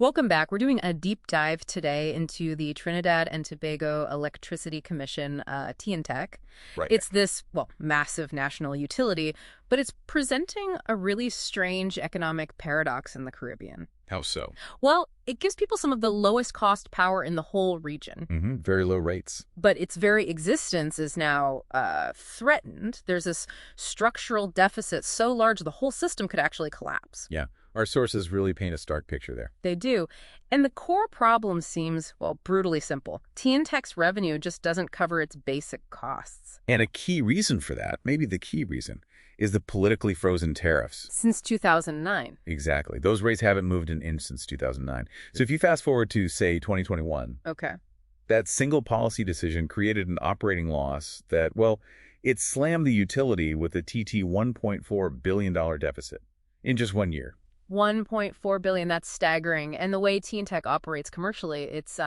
Welcome back. We're doing a deep dive today into the Trinidad and Tobago Electricity Commission, T&TEC. Right. It's this, well, massive national utility, but it's presenting a really strange economic paradox in the Caribbean. How so? Well, it gives people some of the lowest cost power in the whole region, Very low rates. but its very existence is now threatened. There's this structural deficit so large the whole system could actually collapse. Yeah. Our sources really paint a stark picture there. They do. And the core problem seems, well, brutally simple. T&TEC's revenue just doesn't cover its basic costs. And a key reason for that, maybe the key reason, is the politically frozen tariffs. Since 2009. Exactly. Those rates haven't moved an inch since 2009. So if you fast forward to, say, 2021, Okay. that single policy decision created an operating loss that, well, it slammed the utility with a TT $1.4 billion deficit in just 1 year. 1.4 billion, that's staggering. And the way T&TEC operates commercially, it's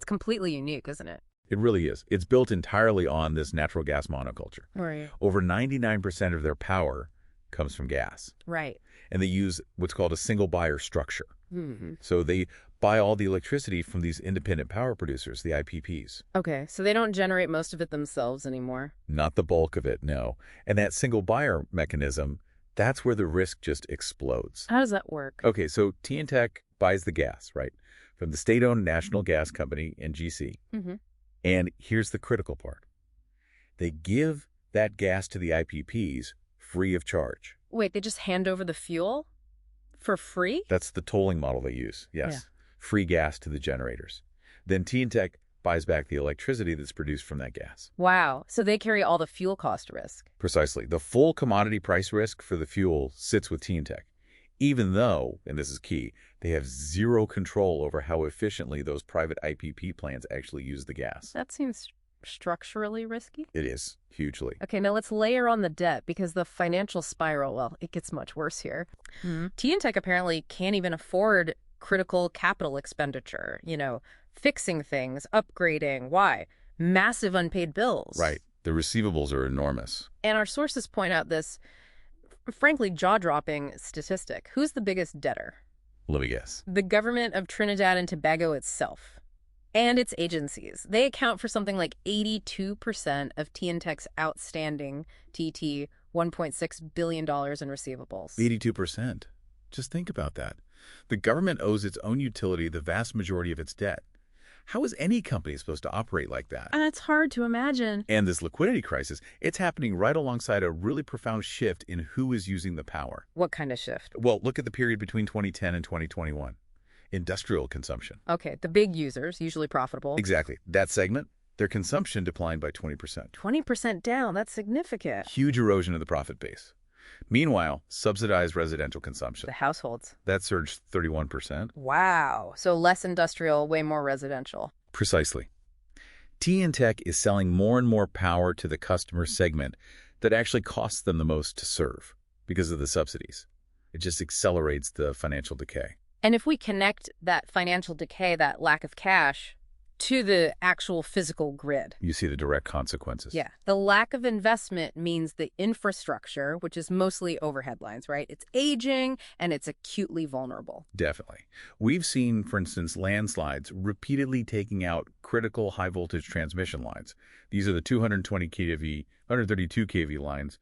completely unique, isn't it? It really is. It's built entirely on this natural gas monoculture. Right. Over 99% of their power comes from gas. Right. And they use what's called a single buyer structure. Mm-hmm. So they buy all the electricity from these independent power producers, the IPPs. Okay, so they don't generate most of it themselves anymore. Not the bulk of it, no. And that single buyer mechanism, that's where the risk just explodes. How does that work? Okay, so T&TEC buys the gas, right, from the state-owned National Gas Company, NGC. Mm-hmm. And here's the critical part. They give that gas to the IPPs free of charge. Wait, they just hand over the fuel for free? That's the tolling model they use, yes. Yeah. Free gas to the generators. Then T&TEC buys back the electricity that's produced from that gas. Wow, so they carry all the fuel cost risk. Precisely. The full commodity price risk for the fuel sits with T&TEC, even though, and this is key, they have zero control over how efficiently those private IPP plants actually use the gas. That seems structurally risky. It is, hugely. Okay, now let's layer on the debt because the financial spiral, well, it gets much worse here. T&TEC apparently can't even afford critical capital expenditure, fixing things, upgrading. Why? Massive unpaid bills. Right. The receivables are enormous. And our sources point out this, frankly, jaw-dropping statistic. Who's the biggest debtor? Let me guess. The government of Trinidad and Tobago itself and its agencies. They account for something like 82% of T&TEC's outstanding TT $1.6 billion in receivables. 82%. Just think about that. The government owes its own utility the vast majority of its debt. How is any company supposed to operate like that? It's hard to imagine. And this liquidity crisis, it's happening right alongside a really profound shift in who is using the power. What kind of shift? Well, look at the period between 2010 and 2021. Industrial consumption. Okay, the big users, usually profitable. Exactly. That segment, their consumption declined by 20%. 20% down, that's significant. Huge erosion of the profit base. Meanwhile, subsidized residential consumption. The households. That surged 31%. Wow. So less industrial, way more residential. Precisely. T&TEC is selling more and more power to the customer segment that actually costs them the most to serve because of the subsidies. It just accelerates the financial decay. And if we connect that financial decay, that lack of cash, to the actual physical grid. You see the direct consequences. Yeah. The lack of investment means the infrastructure, which is mostly overhead lines, right? It's aging and it's acutely vulnerable. Definitely. We've seen, for instance, landslides repeatedly taking out critical high-voltage transmission lines. These are the 220 kV, 132 kV lines,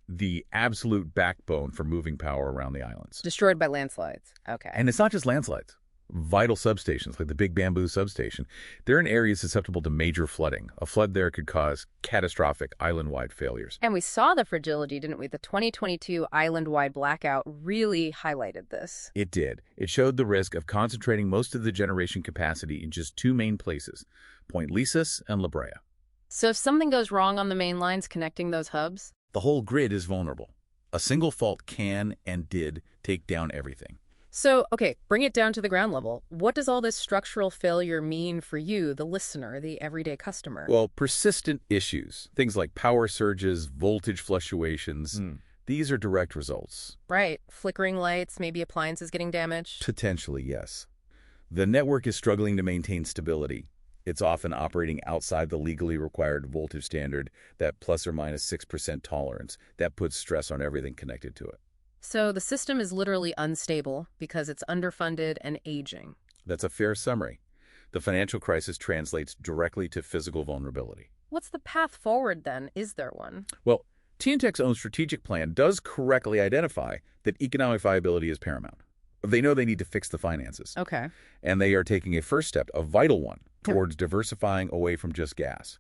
the absolute backbone for moving power around the islands. Destroyed by landslides. Okay. And it's not just landslides. Vital substations, like the Big Bamboo substation, they're in areas susceptible to major flooding. A flood there could cause catastrophic island-wide failures. And we saw the fragility, didn't we? The 2022 island-wide blackout really highlighted this. It did. It showed the risk of concentrating most of the generation capacity in just two main places, Point Lisas and La Brea. So if something goes wrong on the main lines connecting those hubs, the whole grid is vulnerable. A single fault can and did take down everything. So, okay, bring it down to the ground level. What does all this structural failure mean for you, the listener, the everyday customer? Well, persistent issues, things like power surges, voltage fluctuations, these are direct results. Right. Flickering lights, maybe appliances getting damaged. Potentially, yes. The network is struggling to maintain stability. It's often operating outside the legally required voltage standard, that plus or minus 6% tolerance. That puts stress on everything connected to it. So the system is literally unstable because it's underfunded and aging. That's a fair summary. The financial crisis translates directly to physical vulnerability. What's the path forward then? Is there one? Well, T&TEC's own strategic plan does correctly identify that economic viability is paramount. They know they need to fix the finances. Okay. And they are taking a first step, a vital one, towards diversifying away from just gas.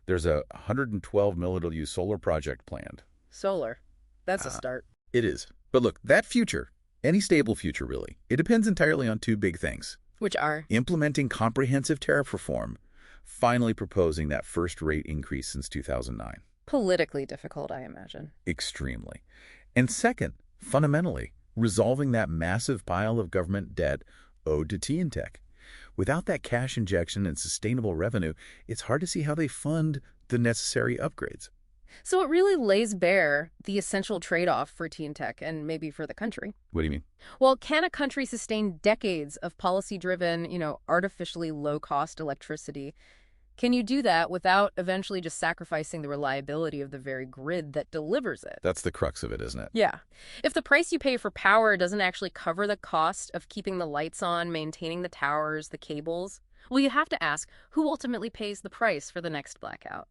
There's a 112 million solar project planned. Solar. That's a start. It is. But look, that future, any stable future really, it depends entirely on two big things. Which are? Implementing comprehensive tariff reform, finally proposing that first rate increase since 2009. Politically difficult, I imagine. Extremely. And second, fundamentally, resolving that massive pile of government debt owed to T&TEC. Without that cash injection and sustainable revenue, it's hard to see how they fund the necessary upgrades. So it really lays bare the essential trade-off for T&TEC and maybe for the country. What do you mean? Well, can a country sustain decades of policy-driven, artificially low-cost electricity? Can you do that without eventually just sacrificing the reliability of the very grid that delivers it? That's the crux of it, isn't it? Yeah. If the price you pay for power doesn't actually cover the cost of keeping the lights on, maintaining the towers, the cables, well, you have to ask, who ultimately pays the price for the next blackout?